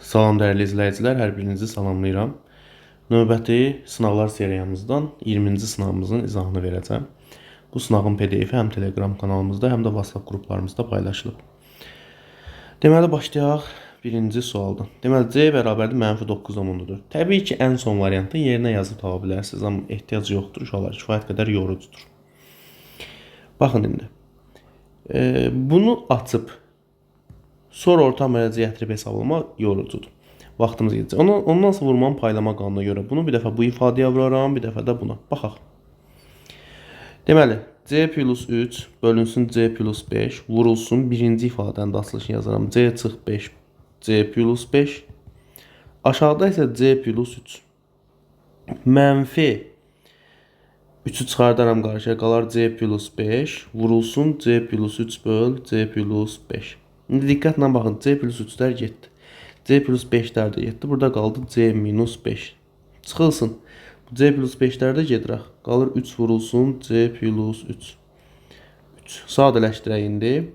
Salam dəyərli izləyicilər, hər birinizi salamlayıram. Növbəti sınavlar seriyamızdan 20-ci sınavımızın izahını verəcəm. Bu sınavın PDF-i həm Telegram kanalımızda, həm də WhatsApp qruplarımızda paylaşılıb. Deməli, başlayaq birinci sualdan. Deməli, C bərabərdir -9,4. Təbii ki, ən son variantda yerinə yazıb tapa bilərsiniz, amma ehtiyac yoxdur, uşaqlar kifayət qədər yorucudur. Baxın indi. Bunu açıb sonra orta əməliyyatı gətirib hesablamaq yorucudur. Vaxtımız gedəcək. Ondan sonra vurmanın paylama qanuna görə bunu bir dəfə bu ifadəyə vuraram, bir dəfə də buna. Baxaq. Deməli, C plus 3 bölünsün C plus 5 vurulsun. Birinci ifadənin də açılışını yazaram. C çıx 5, C plus 5. Aşağıda isə C plus 3. Mənfi 3'ü çıxardaram qarşıya, qalar C plus 5 vurulsun. C plus 3 böl C plus 5. İndi diqqətlə baxın, C plus 3'lər getdi. C plus 5'lər də getdi. Burada qaldı C minus 5. Çıxılsın. C plus 5'lər də gedirək. Qalır 3 vurulsun. C plus 3. 3. Sadələşdirək indi.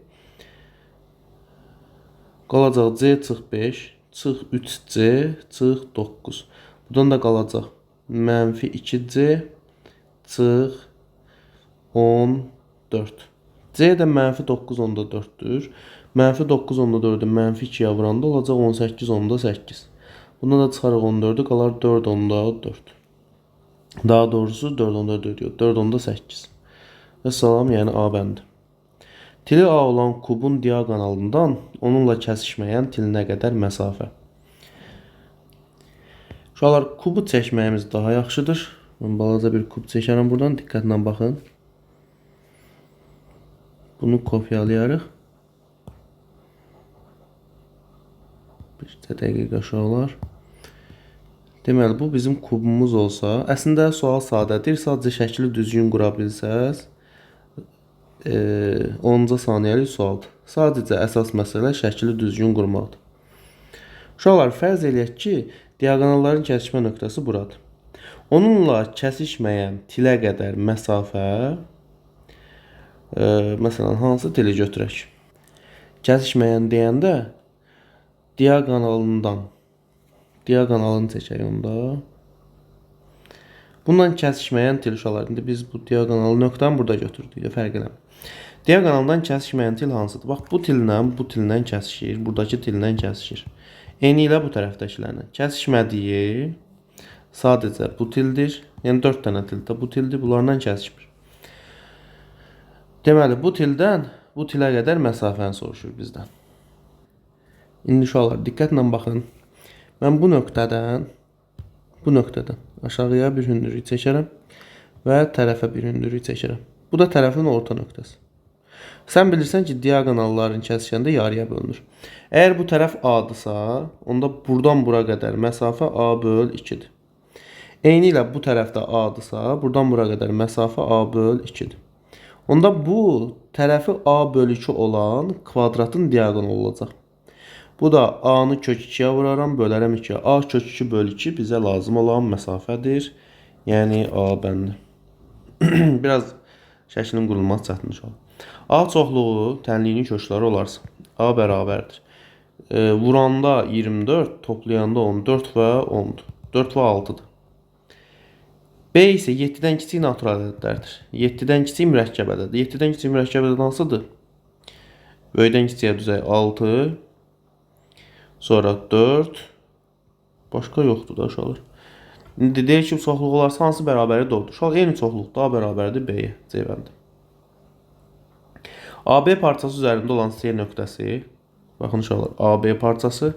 Qalacaq C çıx 5. Çıx 3C. Çıx 9. Buradan da qalacaq mənfi 2C. Çıx 14. C də mənfi 9,4'dür. Mənfi 9,4'ü mənfi 2'yə vuranda olacaq 18,8. Bundan da çıxarıq 14'ü, qalar 4,4. Daha doğrusu 4,4 ediyor. 4,8. Və salam, yəni A bəndi. Tili A olan kubun diaqonalından onunla kəsişməyən tilinə qədər məsafə. Uşaqlar, kubu çəkməyimiz daha yaxşıdır. Mən balaca bir kub çəkərəm buradan. Diqqətlə baxın. Bunu kopyalayarıq. Bir dəqiqə uşaqlar. Deməli, bu bizim kubumuz olsa, əslində sual sadədir. Sadəcə şəkli düzgün qura bilsəz, 10-ca saniyəlik sualdır. Sadəcə əsas məsələ şəkli düzgün qurmaqdır. Uşaqlar, fərz eləyək ki, diaqonalların kəsişmə nöqtəsi buradır. Onunla kəsişməyən tilə qədər məsafə, məsələn, hansı tili götürək? Kəsişməyən deyəndə diaqonalını çəkək onda. Bundan kəsişməyən til uşaqlar. İndi biz bu diaqonalı nöqtəni burada götürdük. Fərq eləmir. Diaqonaldan kəsişməyən til hansıdır? Bax, bu tillə kəsişir. Buradakı tillə kəsişir. Eni ilə bu tərəfdəkilərlə. Kəsişmədiyi sadəcə bu tildir. Yəni 4 dənə tildə bu tildir. Bunlardan kəsişmir. Deməli, bu tildən bu tilə qədər məsafəni soruşur bizdən. İndi uşaqlar, diqqətlə baxın. Mən bu nöqtədən aşağıya bir hündürlük çəkərəm və tərəfə bir hündürlük çəkərəm. Bu da tərəfin orta nöqtəsi. Sən bilirsən ki, diaqonalların kəsişəndə yarıya bölünür. Əgər bu tərəf A-dırsa, onda buradan bura qədər məsafə A böl 2'dir. Eyni ilə bu tərəfdə A-dırsa, buradan bura qədər məsafə A böl 2'dir. Onda bu tərəfi A böl 2 olan kvadratın diaqonalı olacaq. Bu da A-nı kök 2'yə vuraram, bölərəm 2'yə. A kök 2 böl 2 bizə lazım olan məsafədir. Yəni A bəndi. Biraz şəklin qurulması çətindir şu an. A çoxluğu tənliyinin kökləri olarsa A bərabərdir. Vuranda 24, toplayanda 14 və 10'dur. 4 və 6'dır. B isə 7-dən kiçik natural ədədlərdir. 7-dən kiçik mürəkkəb ədədir. 7-dən kiçik mürəkkəb ədəd hansıdır? Böyükdən kiçiyə düzək 6, sonra 4, başqa yoxdur da uşaqlar. İndi deyək ki, çoxluq olarsa hansı bərabəri doğrudur? Uşaqlar, eyni çoxluqda A bərabərdir B-yə, C bəndi. AB parçası üzərində olan C nöqtəsi, baxın uşaqlar, AB parçası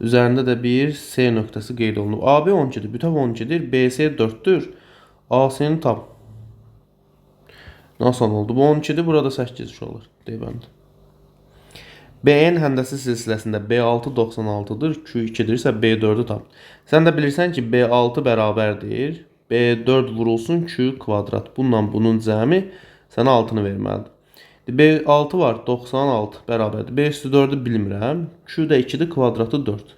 üzərində də bir C nöqtəsi qeyd olunub. AB 12'dir, bütöv 12'dir, BC 4'dür. AC-ni tap. Nasıl oldu? Bu 12'dir, burada 8 uşaqlar. Deyəbəndə. BN həndəsi silsiləsində B6 96'dır, Q2'dir ise B4'ü tap. Sən də bilirsən ki, B6 bərabərdir. B4 vurulsun Q kvadrat. Bununla bunun cəmi sənə 6'nı verməlidir. B6 var, 96 bərabərdir. B4'ü bilmirəm. Q də 2'dir, kvadratı 4.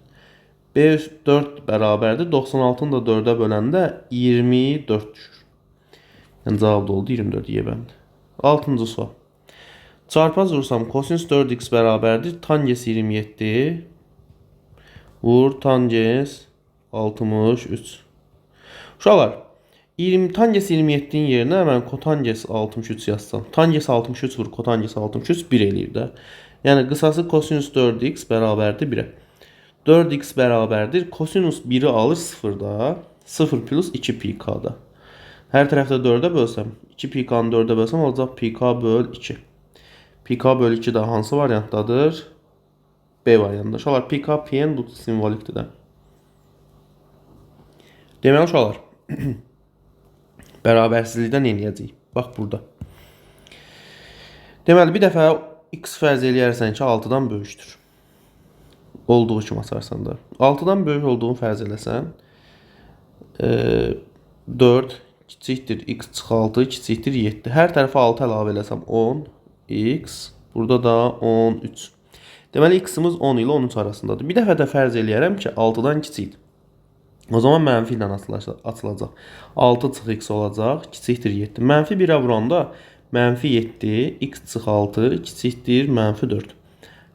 B4 bərabərdir. 96'ını da 4'ə böləndə 24 düşür. Yəni cavab da oldu 24 yebəndi. 6-cı sual. Çarpaz vursam kosinüs 4x bərabərdir. Tangents 27 Vur tangens 63. Uşaqlar, 20 tangens 27-nin yerinə mən kotangens 63 yazsam. Tangens 63 vur kotangens 63 1 eləyir də. Yəni qısası kosinus 4x bərabərdir 1-ə. 4x bərabərdir. Kosinus 1'i alır 0'da. 0 plus 2 pi k'da. Hər tərəfdə 4'ə bölsəm, 2 pi k'nı 4'ə bölsəm olacaq pi k böl 2. Pi k böl 2 də hansı variantdadır? B variantında. Uşaqlar, pi k pn bu simvolikdir də. Deməli uşaqlar, bərabərsizlikdən nə edəcəyik? Bax burada. Deməli, bir dəfə x fərz eləyərsən ki, 6-dan böyükdür. Olduğu kimi açarsan da. 6-dan böyük olduğunu fərz eləsən, 4 kiçikdir x çıx 6 kiçikdir 7. Hər tərəfə 6 əlavə eləsəm 10 x, burada da 13. Deməli x'imiz 10 ilə 13 arasındadır. Bir dəfə də fərz eləyərəm ki, 6-dan kiçikdir. O zaman mənfi ilə açılacaq. 6 çıx x olacaq, kiçikdir 7. Mənfi 1'ə vuranda mənfi 7, x çıx 6 kiçikdir mənfi 4.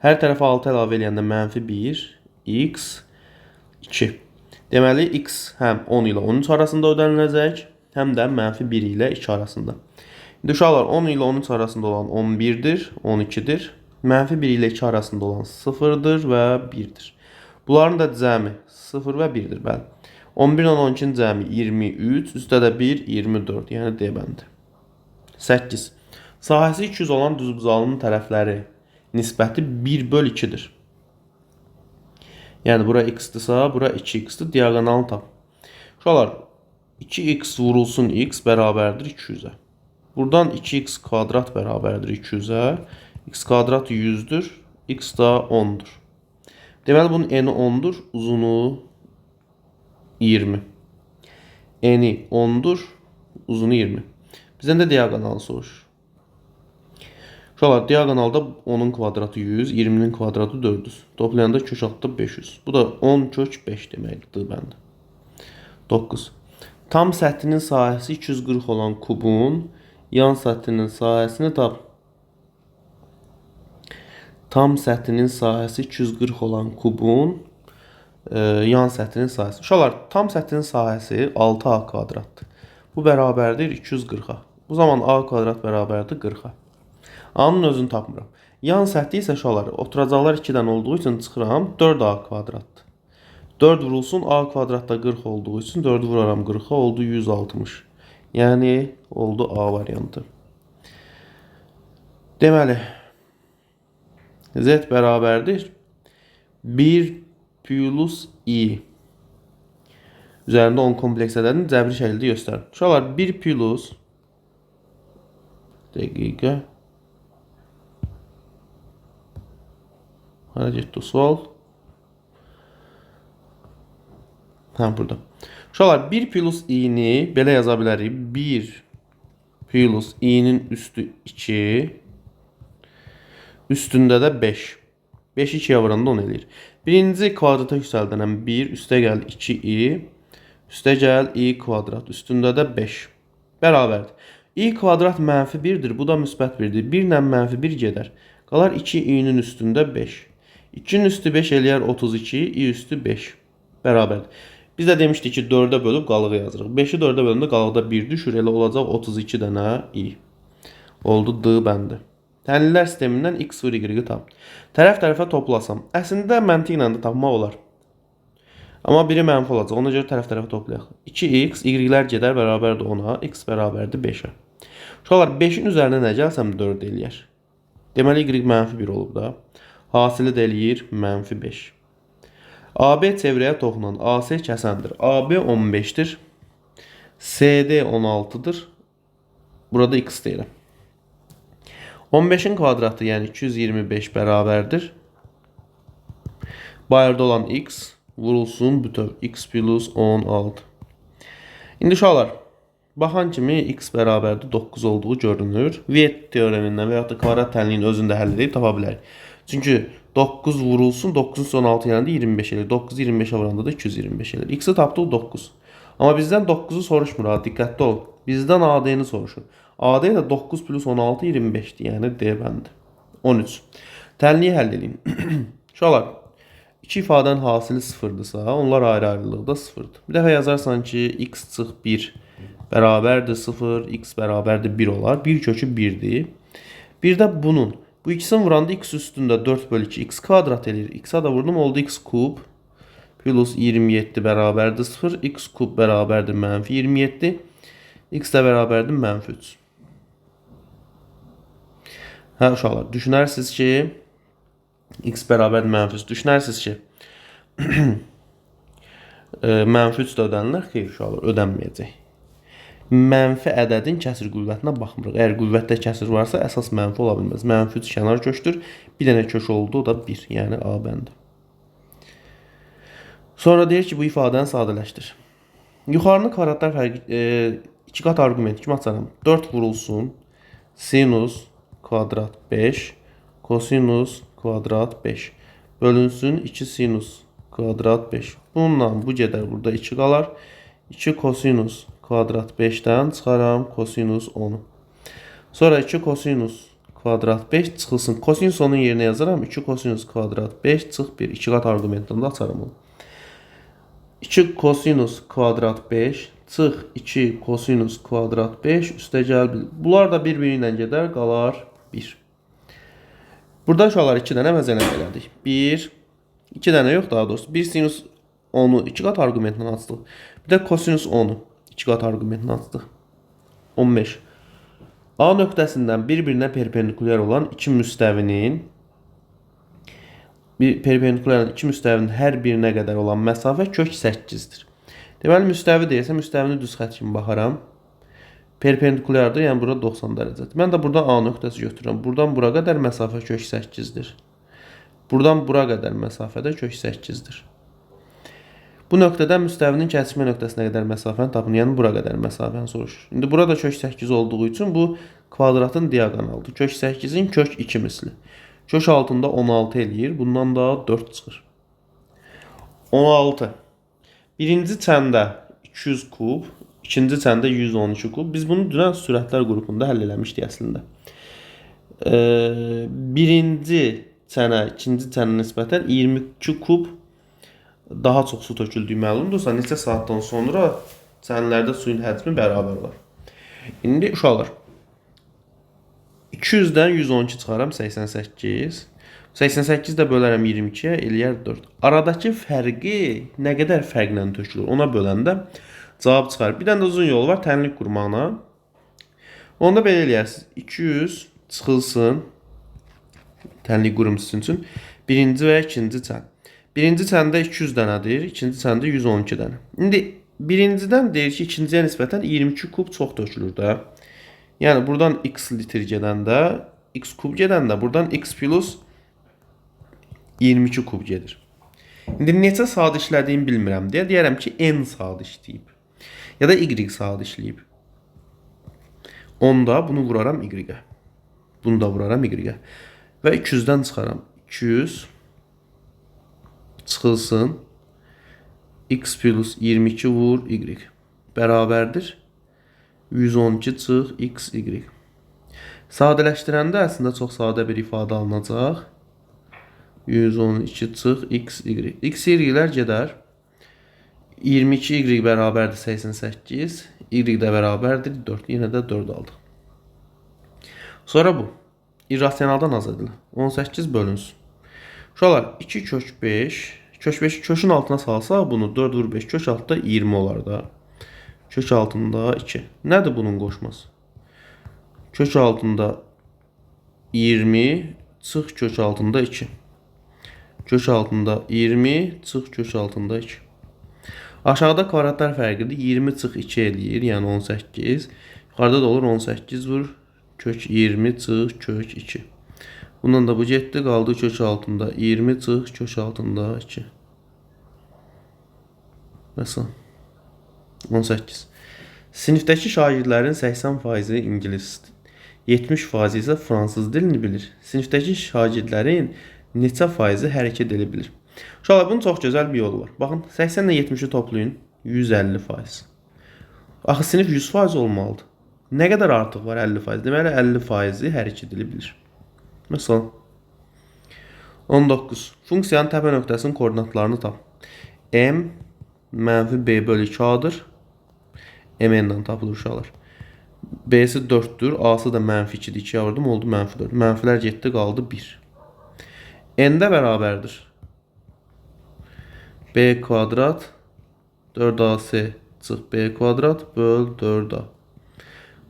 Hər tərəfə 6 əlavə eləyəndə mənfi 1, x 2. Deməli, x həm 10 ilə 13 arasında ödəniləcək, həm də mənfi 1 ilə 2 arasında. İndi uşaqlar, 10 ilə 13 arasında olan 11'dir, 12'dir. Mənfi 1 ilə 2 arasında olan 0'dır və 1'dir. Bunların da cəmi 0 və 1'dir, bəli. 11 ilə 12'nin cəmi 23, üstə də 1, 24, yəni D bəndi. 8. Sahəsi 200 olan düzbucağının tərəfləri nisbəti 1 böl 2'dir. Yəni, bura x-dirsə, bura 2x-dir, diagonalını tap. Uşaqlar, 2x vurulsun x bərabərdir 200'ə. Buradan 2x kvadrat bərabərdir 200'ə. X kvadrat 100'dür, x da 10'dur. Deməli, bunun eni 10'dur, uzunu 20. Eni 10'dur, uzunu 20. Bizdən də diagonalı soruşur. Uşaqlar, diagonalda 10'un kvadratı 100, 20'nin kvadratı 400. Toplayanda kök altda 500. Bu da 10 kök 5 deməkdir bəndə. 9. Tam səthinin sahəsi 240 olan kubun yan səthinin sahəsini tap. Tam səthinin sahəsi 240 olan kubun yan səthinin sahəsi. Uşaqlar, tam səthinin sahəsi 6a kvadratdır. Bu bərabərdir 240'a. Bu zaman a kvadrat bərabərdir 40'a. A'nın özünü tapmıram. Yan səthi isə uşaqlar, oturacaqlar 2'dən olduğu üçün çıxıram 4a kvadratdır. 4 vurulsun a kvadratda 40 olduğu üçün 4'ü vuraram 40'a oldu 160. Yəni oldu A variantı. Deməli, Z bərabərdir 1 plus i. Üzərində 10 kompleks ədədini cəbri şəkildə göstərir. Uşaqlar, 1 plus dəqiqə hara getdi o sual? Burada. Uşaqlar, 1 plus i-ni belə yaza bilərik. 1 plus i-nin üstü 2, üstündə də 5. 5'i 2'ye vuranda 10 eləyir. Birinci kvadrata yüksəldənəm 1, üstə gəl 2i, üstə gəl i kvadrat, üstündə də 5. Bərabərdir. I kvadrat mənfi 1'dir, bu da müsbət 1'dir. 1 ilə mənfi 1 gedər. Qalar 2i-nin üstündə 5. 2'nin üstü 5 eləyər 32, i üstü 5. Bərabərdir. Biz də demişdik ki, 4'ə bölüb qalığı yazırıq. 5'i 4'ə bölündə qalıqda 1 düşür, elə olacaq 32 dənə i. Oldu D bəndi. Təhlillər sistemindən x vur y-i tap. Tərəf-tərəfə toplasam. Əslində məntiqlə də tapmaq olar. Amma biri mənfi olacaq. Ona görə tərəf-tərəfə toplayaq. 2x, y-lər gedər bərabərdir 10'a, x bərabərdir 5'ə. Uşaqlar, 5'in üzərinə nə gəlsəm 4 eləyər. Deməli, y mənfi 1 olub da. Hasili də eləyir mənfi 5. AB çevrəyə toxunan AC kəsəndir. AB 15'dir. CD 16'dır. Burada x deyirəm. 15'in kvadratı, yəni 225 bərabərdir. Bayırda olan x vurulsun bütöv x plus 16. İndi uşaqlar, baxan kimi x bərabərdir 9 olduğu görünür. Viet teoremindən və ya da kvadrat tənliyin özündə həll edib tapa bilərik. Çünki 9 vurulsun, 9'un son 6 yanında 25 elir. 9'u 25'e vuranda da 225 elir. X'i tapdıq 9. Amma bizdən 9'u soruşmur ha, diqqətli ol. Bizdən AD'ni soruşur. AD də 9 plus 16 25'dir, yəni D bəndi. 13. Tənliyi həll edin. Uşaqlar, İki ifadən hasili sıfırdırsa, onlar ayrı-ayrılıqda sıfırdır. Bir dəfə yazarsan ki, x çıx 1 bərabərdir 0, x bərabərdir 1 olar. 1 kökü 1'dir. Bir də bunun, bu ikisini vuranda x üstündə 4 bölü 2 x kvadrat edir. X-a da vurdum, oldu x kub plus 27 bərabərdir 0, x kub bərabərdir mənfi 27, x də bərabərdir mənfi 3. Hə uşaqlar, düşünərsiniz ki, x bərabərdir mənfi 3. Düşünərsiniz ki, mənfi 3 də ödənilər, xeyr uşaqlar, ödənməyəcək. Mənfi ədədin kəsir qüvvətinə baxmırıq. Əgər qüvvətdə kəsir varsa, əsas mənfi ola bilməz. Mənfi 3 kənar köşdür. Bir dənə kök oldu, o da 1, yəni A bəndi. Sonra deyir ki, bu ifadəni sadələşdir. Yuxarını kvadratlar fərqi 2 qat arqument kimi açarım. 4 vurulsun sinus kvadrat 5 kosinus kvadrat 5 bölünsün 2 sinus kvadrat 5. Bununla bu gedər, burada 2 qalar. 2 kosinus kvadrat 5'dən çıxaram kosinus 10'u. Sonra 2 kosinus kvadrat 5 çıxılsın. Kosinus 10'un yerine yazaram. 2 kosinus kvadrat 5 çıx 1. 2 qat arqumentdən də açarım onu. 2 kosinus kvadrat 5 çıx 2 kosinus kvadrat 5 üstə gəl 1. Bunlar da bir-biri ilə gedər, qalar 1. Burada uşaqlar 2 dənə məzələm elədik. 1, 2 dənə yox daha doğrusu. 1 sinus 10'u 2 qat arqumentdən açdıq. Bir də kosinus 10'u 2 qat arqumentdən açdıq. 15. A nöqtəsindən bir-birinə perpendikulyar olan iki müstəvinin hər birinə qədər olan məsafə kök 8'dir. Deməli, müstəvi deyirsə, müstəvini düz xət kimi baxaram. Perpendikulyardır, yəni burada 90 dərəcədir. Mən də buradan A nöqtəsi götürürəm. Buradan bura qədər məsafə kök 8'dir. Buradan bura qədər məsafə də kök 8'dir. Bu nöqtədən müstəvinin kəsişmə nöqtəsinə qədər məsafəni tapın, yəni bura qədər məsafəni soruşur. İndi burada kök 8 olduğu üçün bu kvadratın diaqonalıdır. Kök 8'in kök 2 misli. Kök altında 16 eləyir, bundan da 4 çıxır. 16. Birinci çəndə 200 kub, ikinci çəndə 112 kub. Biz bunu dünən sürətlər qrupunda həll eləmişdik əslində. Birinci çənə, ikinci çənə nisbətən 22 kub daha çox su töküldüyü məlumdursa, neçə saatdan sonra çənlərdə suyun həcmi bərabər olar. İndi uşaqlar, 200-dən 112 çıxaram 88. 88 də bölərəm 22-yə, eləyər 4. Aradakı fərqi nə qədər fərqlə tökülür, ona böləndə cavab çıxar. Bir dənə də uzun yol var tənlik qurmağına. Onda belə eləyərsiniz. 200 çıxılsın tənlik qurumçusu üçün birinci və ikinci çən. Birinci çəndə 200 dənədir, ikinci çəndə 112 dənə. İndi birincidən deyir ki, ikinciyə nisbətən 22 kub çox tökülür də. Yəni buradan x litr gedəndə, x kub gedəndə buradan x plus 22 kub gedir. İndi neçə saat işlədiyimi bilmirəm deyə deyərəm ki, n saat işləyib. Ya da y saat işləyib. Onda bunu vuraram y-ə. Bunu da vuraram y-ə. Və 200-dən çıxaram. 200 çıxılsın. X plus 22 vur y. Bərabərdir. 112 çıx x, y. Sadələşdirəndə əslində çox sadə bir ifadə alınacaq. 112 çıx x, y. X, y-lər gedər. 22 y bərabərdir 88. Y də bərabərdir 4. Yenə də 4 aldıq. Sonra bu. İrrasionaldan az edilir. 18 bölünsün. Uşaqlar 2 kök 5. Kök 5'i kökün altına salsaq bunu 4 vur 5 kök altında 20 olar da. Kök altında 2. Nədir bunun qoşması? Kök altında 20 çıx kök altında 2. Kök altında 20 çıx kök altında 2. Aşağıda kvadratlar fərqidir. 20 çıx 2 eləyir, yəni 18. Yuxarıda da olur 18 vur kök 20 çıx kök 2. Bundan da bu getdi, qaldı kök altında 20 çıx kök altında 2. Məsələn 18. Sinifdəki şagirdlərin 80% ingilis, 70% isə fransız dilini bilir. Sinifdəki şagirdlərin neçə faizi hərəkət edə bilir? Uşaqlar, bunun çox gözəl bir yolu var. Baxın, 80 ilə 70-i toplayın, 150%. Axı sinif 100% olmalıdır. Nə qədər artıq var 50%? Deməli 50%-i hərəkət edə bilir. Məsələn, 19. Funksiyanın təpə nöqtəsinin koordinatlarını tap. M mənfi B bölü 2A'dır. MN-dən tapılır uşaqlar. B'si 4'dür. A'sı da mənfi 2'dir. 2'yə vurdum. Oldu mənfi 4. Mənfilər getdi. Qaldı 1. N-də bərabərdir. B kvadrat 4AC çıx B kvadrat böl 4A.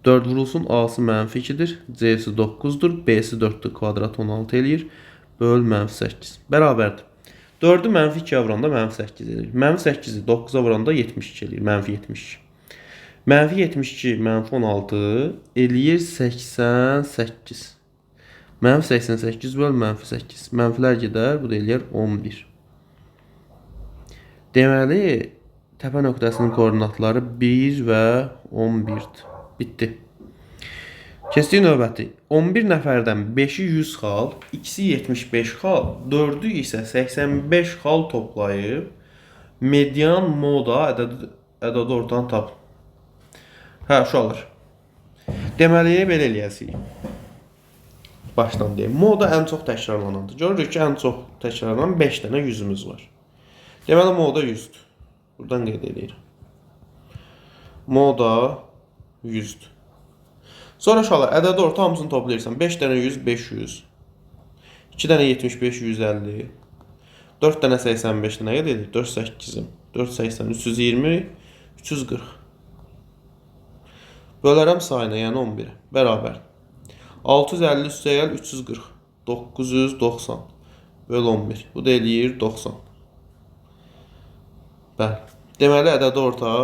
4 vurulsun. A'sı mənfi 2'dir. C'si 9'dur. B'si 4'dür. Kvadrat 16 eləyir. Böl mənfi 8. Bərabərdir. 4'ü mənfi 2'yə vuranda mənfi 8 eləyir. Mənfi 8'i 9'a vuranda 72 eləyir. Mənfi 72. Mənfi 72 mənfi 16 eləyir 88. Mənfi 88 böl mənfi 8. Mənfilər gedər. Bu da eləyir 11. Deməli, təpə nöqtəsinin koordinatları 1 və 11'dir. Bitdi. Keçdik növbəti. 11 nəfərdən 5'i 100 xal, 2'si 75 xal, 4'ü isə 85 xal toplayıb median moda ədədi ortadan tap. Hə, uşaqlar. Deməli, belə eləyəsik. Başdan deyim. Moda ən çox təkrarlanandır. Görürük ki, ən çox təkrarlanan 5 dənə 100'ümüz var. Deməli, moda 100'dür. Buradan qeyd edirəm. Moda 100'dür. Sonra uşaqlar, ədədi orta hamısını toplayırsan. 5 dənə 100, 500. 2 dənə 75, 150. 4 dənə 85 nə qədər edir? 4 8'im. 4 80, 320, 340. Bölərəm sayına, yəni 11. Bərabər. 650 üstəgəl 340. 990. Böl 11. Bu da eləyir 90. Bəli. Deməli, ədədi orta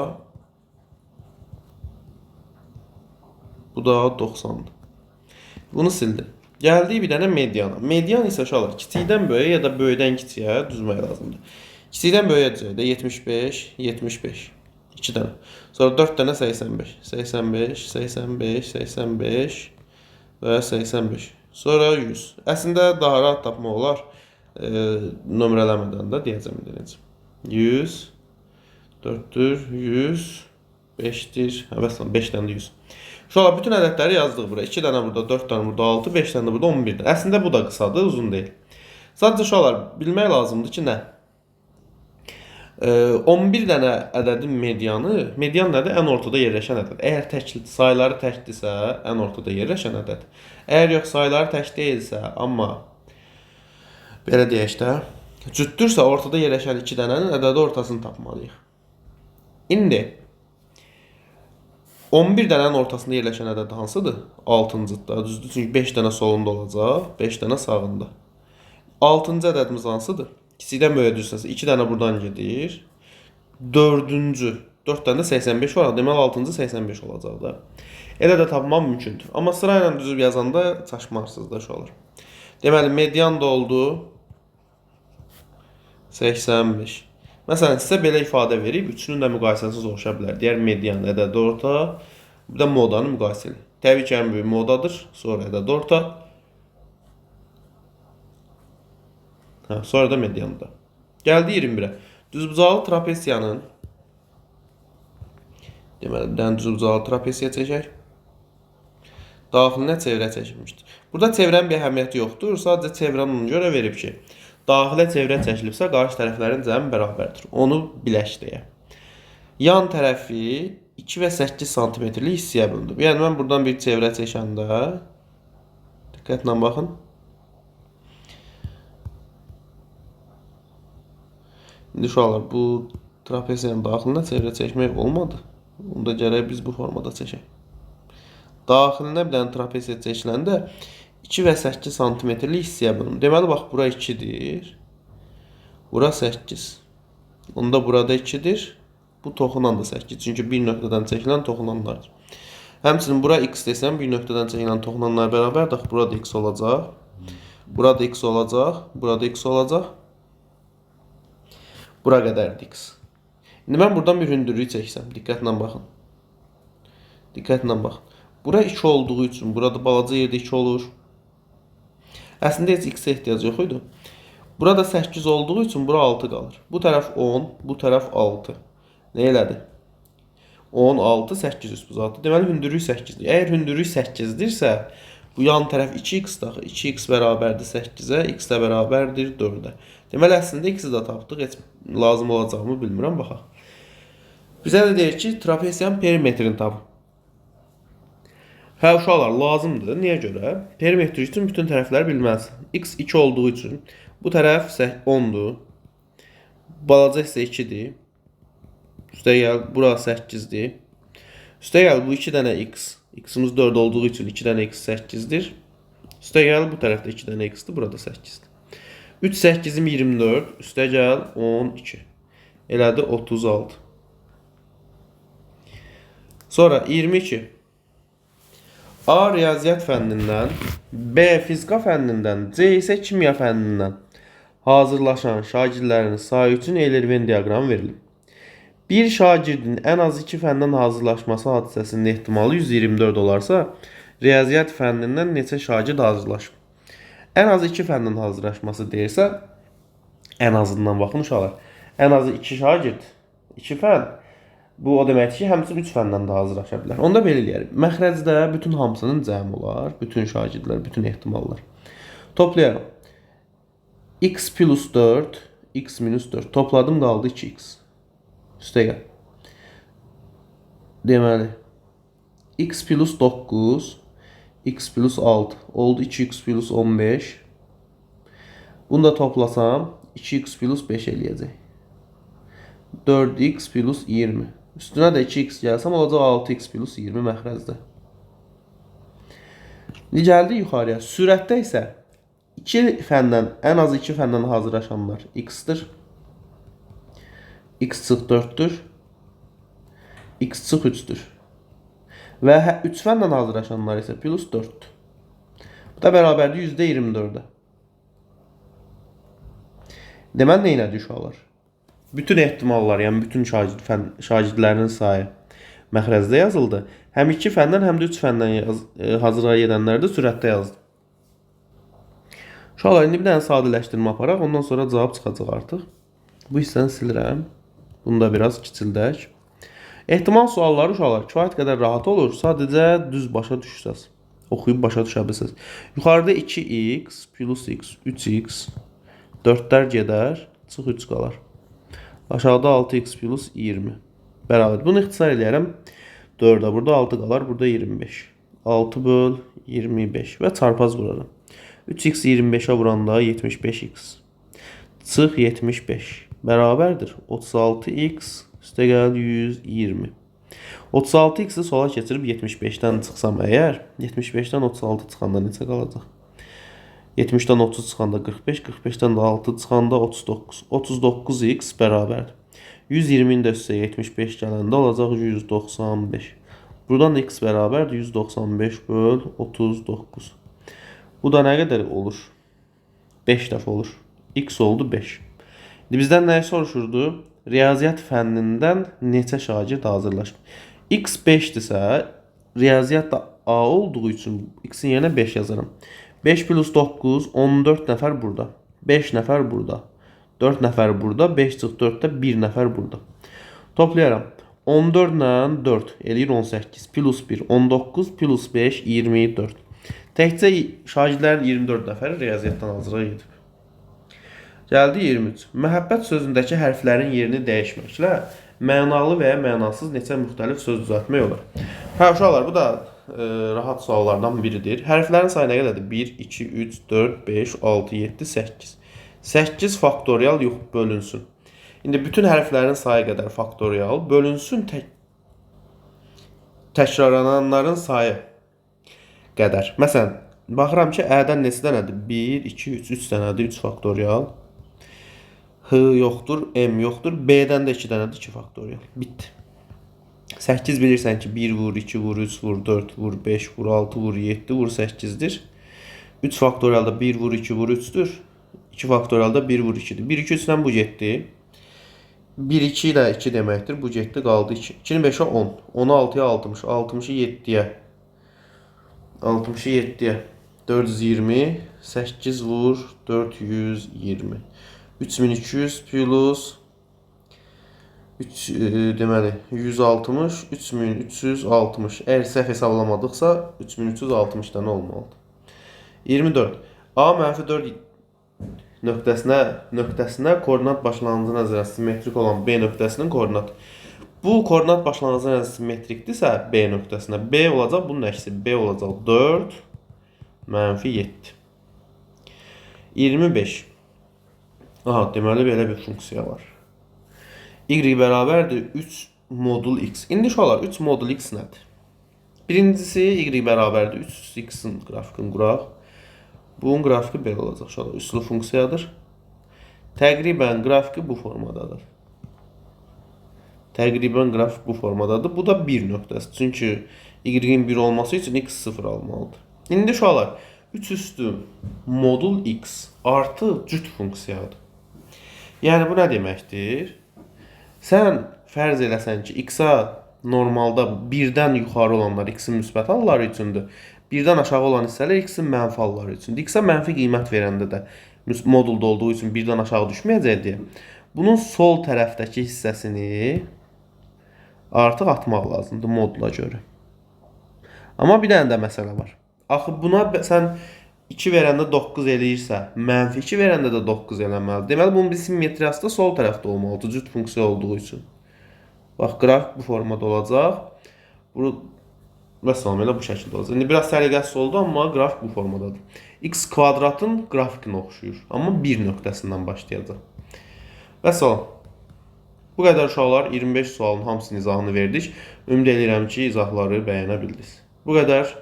bu da 90'dır. Bunu sildim. Gəldik bir dənə mediana. Median isə uşaqlar kiçikdən böyüyə ya da böyüdən kiçiyə düzmək lazımdır. Kiçikdən böyüyə düzəydə 75, 75. 2 dənə. Sonra 4 dənə 85. 85, 85, 85 və 85. Sonra 100. Əslində daha rahat tapmaq olar. Nömrələmədən də deyəcəm necə. 100, 4'dür, 100, 5'dir. Əvvələn 5 dənə 100. Uşaqlar bütün ədədləri yazdıq bura. 2 dənə burada, 4 dənə burada, 6, 5 dənə burada, 11'dir. Əslində bu da qısadır, uzun deyil. Sadəcə uşaqlar bilmək lazımdır ki, nə? 11 dənə ədədin medianı, median nədir? Ən ortada yerləşən ədəd. Əgər sayıları təkdirsə, ən ortada yerləşən ədəd. Əgər yox, sayıları tək deyilsə, amma belə deyək də, cütdürsə ortada yerləşən 2 dənənin ədədi ortasını tapmalıyıq. İndi 11 dənənin ortasında yerləşən ədəd hansıdır? 6-cıdır, düzdür? Çünki 5 dənə solunda olacaq, 5 dənə sağında. 6-cı ədədimiz hansıdır? Kiçikdən böyüyə düzsəsə 2 dənə buradan gedir. 4-cü, 4 dənə də 85 var. Deməli 6-cı 85 olacaq da. Elə də tapmaq mümkündür. Amma sırayla düzüb yazanda çaşmarsınız da uşaqlar. Deməli median da oldu 85. Məsələn, sizə belə ifadə verib, üçünün də müqayisəsi soruşa bilər. Deyər median, ədədi orta, bir də modanı müqayisə edir. Təbii ki, ən böyük modadır, sonra ədədi orta. Sonra da mediandır. Gəldi 21'ə. Düzbucaqlı trapesiyanın deməli, bir dənə düzbucaqlı trapesiya çəkək. Daxilinə çevrə çəkilmişdir. Burada çevrənin bir əhəmiyyəti yoxdur. Sadəcə çevrəni ona görə verib ki, daxilə çevrə çəkilibsə, qarşı tərəflərin cəmi bərabərdir. Onu bilək deyə. Yan tərəfi 2 və 8 santimetrlik hissəyə bölündü. Yəni, mən buradan bir çevrə çəkəndə, diqqətlə baxın. İndi uşaqlar, bu trapesiyanın daxilinə çevrə çəkmək olmadı. Onu da gərək biz bu formada çəkək. Daxilinə bir dənə trapesiya çəkiləndə 2 və 8 santimetrlik hissəyə bölünür. Deməli, bax, bura 2'dir. Bura 8. Onda burada 2'dir. Bu toxunan da 8. Çünki bir nöqtədən çəkilən toxunanlardır. Həmçinin bura x desəm, bir nöqtədən çəkilən toxunanlar bərabərdir. Burada x olacaq. Burada x olacaq. Burada x olacaq. Bura qədərdir x. İndi mən buradan bir hündürlük çəksəm. Diqqətlə baxın. Diqqətlə baxın. Bura 2 olduğu üçün burada balaca yerdə 2 olur. Əslində heç x-ə ehtiyac yox idi. Burada 8 olduğu üçün bura 6 qalır. Bu tərəf 10, bu tərəf 6. Nə elədi? 10, 6, 8 üstü. Deməli, hündürlük 8'dir. Əgər hündürlük 8'dirsə, Bu yan tərəf 2x daxı. 2x bərabərdir 8-ə, x də bərabərdir 4-ə. Deməli, əslində x-i də tapdıq. Heç lazım olacağımı bilmirəm, baxaq. Bizə də deyir ki, trapesiyanın perimetrini tapın. Hə, uşaqlar, lazımdır. Niyə görə? Perimetr üçün bütün tərəfləri bilməlisən. X 2 olduğu üçün bu tərəf 10-dur. Balaca isə 2-dir. Üstəgəl, bura 8-dir. Üstəgəl, bu 2 dənə x. X-imiz 4 olduğu üçün 2 dənə x 8-dir. Üstəgəl, bu tərəfdə 2 dənə x-dir. Burada 8-dir. 3 8-im 24. Üstəgəl 12. Elədi 36. Sonra 22. A riyaziyyat fənnindən, B fizika fənnindən, C isə kimya fənnindən hazırlaşan şagirdlərin sayı üçün Eyler-Venn diaqramı verilib. Bir şagirdin ən az 2 fəndən hazırlaşması hadisəsinin ehtimalı 124 olarsa, riyaziyyat fənnindən neçə şagird hazırlaşıb? Ən az 2 fəndən hazırlaşması deyirsə, ən azından baxın uşaqlar, ən azı 2 şagird, 2 fən, bu o deməkdir ki, həmçinin 3 fəndən də hazırlaşa bilər. Onda belə eləyərik. Məxrəcdə bütün hamısının cəmi olar, bütün şagirdlər, bütün ehtimallar. Toplayalım. X plus 4, x minus 4. Topladım, qaldı 2x. Üstəgəl. Deməli, x plus 9, x plus 6. Oldu 2x plus 15. Bunu da toplasam, 2x plus 5 eləyəcək. 4x plus 20. Üstünə də 2x gəlsəm, olacaq 6x plus 20 məxrəcdə. Gəldi yuxarıya. Sürətdə isə 2 fəndən, ən az 2 fəndən hazırlaşanlar x-dir. X çıx 4-dür. X çıx 3-dür. Və 3 fəndən hazırlaşanlar isə plus 4-dür. Bu da bərabərdir %24-də. Deməli, nə elədi uşaqlar? Bütün ehtimallar, yəni bütün şagirdlərin sayı məxrəcdə yazıldı. Həm 2 fəndən, həm də 3 fəndən hazırlığa gedənlər də sürətdə yazdı. Uşaqlar, indi bir dənə sadələşdirmə aparaq, ondan sonra cavab çıxacaq artıq. Bu hissəni silirəm. Bunu da biraz kiçildək. Ehtimal sualları uşaqlar kifayət qədər rahat olur. Sadəcə düz başa düşsəz, oxuyub başa düşə bilsəz. Yuxarıda 2x plus x, 3x, 4-lər gedər, çıx 3 qalar. Aşağıda 6x plus 20. Bərabər. Bunu ixtisar eləyərəm. 4-ə. Burada 6 qalar. Burada 25. 6 böl 25. Və çarpaz vuraram. 3x 25-ə vuranda 75x. Çıx 75. Bərabərdir. 36x üstəgəl 120. 36x'i sola keçirib 75-dən çıxsam əgər, 75-dən 36 çıxanda neçə qalacaq? 70-dən 30 çıxanda 45, 45-dən də 6 çıxanda 39. 39x bərabərdir. 120-ni də üstə 75 gələndə olacaq 195. Buradan da x bərabərdir 195 böl 39. Bu da nə qədər olur? 5 dəfə olur. X oldu 5. İndi bizdən nəyi soruşurdu? Riyaziyyat fənnindən neçə şagird hazırlaşıb? X 5-dirsə, riyaziyyat da A olduğu üçün x-in yerinə 5 yazaram. 5 plus 9, 14 nəfər burada. 5 nəfər burada. 4 nəfər burada. 5 çıx 4-də 1 nəfər burada. Toplayaram. 14 ilə 4 eləyir 18. Plus 1, 19 plus 5, 24. Təkcə şagirdlərin 24 nəfəri riyaziyyatdan hazıra gedib. Gəldi 23. Məhəbbət sözündəki hərflərin yerini dəyişməklə mənalı və ya mənasız neçə müxtəlif söz düzəltmək olar. Hə, uşaqlar, bu da rahat suallardan biridir. Hərflərin sayı nə qədərdir? 1, 2, 3, 4, 5, 6, 7, 8. 8 faktorial yox, bölünsün. İndi bütün hərflərin sayı qədər faktorial bölünsün təkrarlananların sayı qədər. Məsələn, baxıram ki, ə-dən neçə dənədir? 1, 2, 3, 3 dənədir, 3 faktorial. H yoxdur, M yoxdur. B-dən də 2 dənədir, 2 faktorial. Bitdi. 8 bilirsən ki, 1 vur, 2 vur, 3 vur, 4 vur, 5 vur, 6 vur, 7 vur, 8-dir. 3 faktorialda 1 vur, 2 vur, 3-dür. 2 faktorialda 1 vur, 2-dir. 1, 2, 3-dən bu getdi. 1, 2 ilə 2 deməkdir. Bu getdi, qaldı 2. 2-ni 5-ə 10. 10-u 6-ya 60. 60-ı 7-yə. 60-ı 7-yə. 420. 8 vur, 420. 3200 plus deməli 160, 3360. Əgər səhv hesablamadıqsa 3360 dənə olmalıdır. 24. A-4 nöqtəsinə koordinat başlanğıcı nəzərən simmetrik olan B nöqtəsinin koordinat. Bu koordinat başlanğıcı nəzərən simmetrikdirsə B nöqtəsinə B olacaq, bunun əksi B olacaq 4 -7. 25. Aha, deməli belə bir funksiya var. Y bərabərdir 3 modul x. İndi uşaqlar 3 modul x nədir? Birincisi y bərabərdir 3x-in qrafikini quraq. Bunun qrafiki belə olacaq uşaqlar. Üslü funksiyadır. Təqribən qrafiki bu formadadır. Təqribən qrafik bu formadadır. Bu da 1 nöqtəsi. Çünki y-in 1 olması üçün x 0 almalıdır. İndi uşaqlar 3 üstü modul x artı cüt funksiyadır. Yəni bu nə deməkdir? Sən fərz eləsən ki, x-a normalda 1-dən yuxarı olanlar x-in müsbət halları üçündür. 1-dən aşağı olan hissələr x-in mənfi halları üçündür. X-a mənfi qiymət verəndə də modulda olduğu üçün 1-dən aşağı düşməyəcək deyə. Bunun sol tərəfdəki hissəsini artıq atmaq lazımdır modula görə. Amma bir dənə də məsələ var. Axı buna sən 2 verəndə 9 eləyirsə, mənfi 2 verəndə də 9 eləməlidir. Deməli, bunun bir simmetriyası da sol tərəfdə olmalıdır, cüt funksiya olduğu üçün. Bax, qrafik bu formada olacaq. Və salam elə bu şəkildə olacaq. İndi biraz səliqəsiz oldu, amma qrafik bu formadadır. X kvadratın qrafikinə oxşuyur. Amma 1 nöqtəsindən başlayacaq. Və salam. Bu qədər uşaqlar 25 sualın hamısının izahını verdik. Ümid edirəm ki, izahları bəyənə bildiniz. Bu qədər.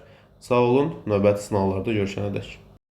Sağ olun. Növbəti sınavlarda görüşənədək.